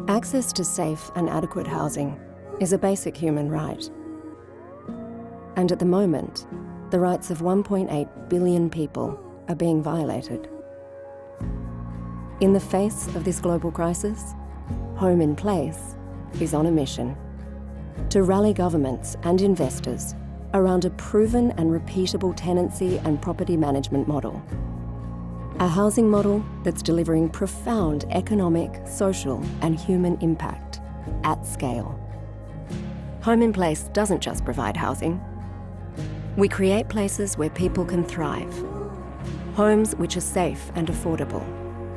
Access to safe and adequate housing is a basic human right. And at the moment, the rights of 1.8 billion people are being violated. In the face of this global crisis, Home in Place is on a mission to rally governments and investors around a proven and repeatable tenancy and property management model. A housing model that's delivering profound economic, social, and human impact at scale. Home in Place doesn't just provide housing. We create places where people can thrive. Homes which are safe and affordable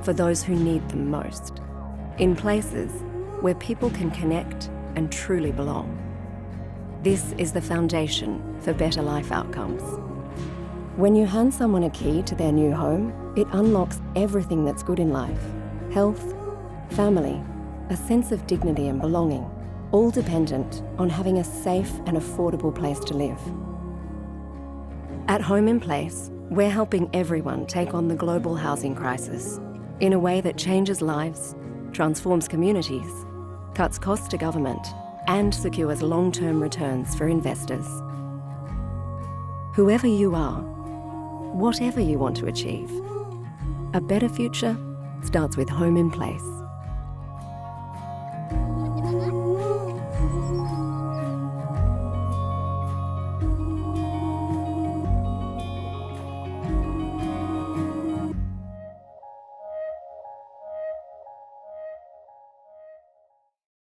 for those who need them most. In places where people can connect and truly belong. This is the foundation for better life outcomes. When you hand someone a key to their new home, it unlocks everything that's good in life. Health, family, a sense of dignity and belonging, all dependent on having a safe and affordable place to live. At Home in Place, we're helping everyone take on the global housing crisis in a way that changes lives, transforms communities, cuts costs to government, and secures long-term returns for investors. Whoever you are, whatever you want to achieve, a better future starts with Home in Place.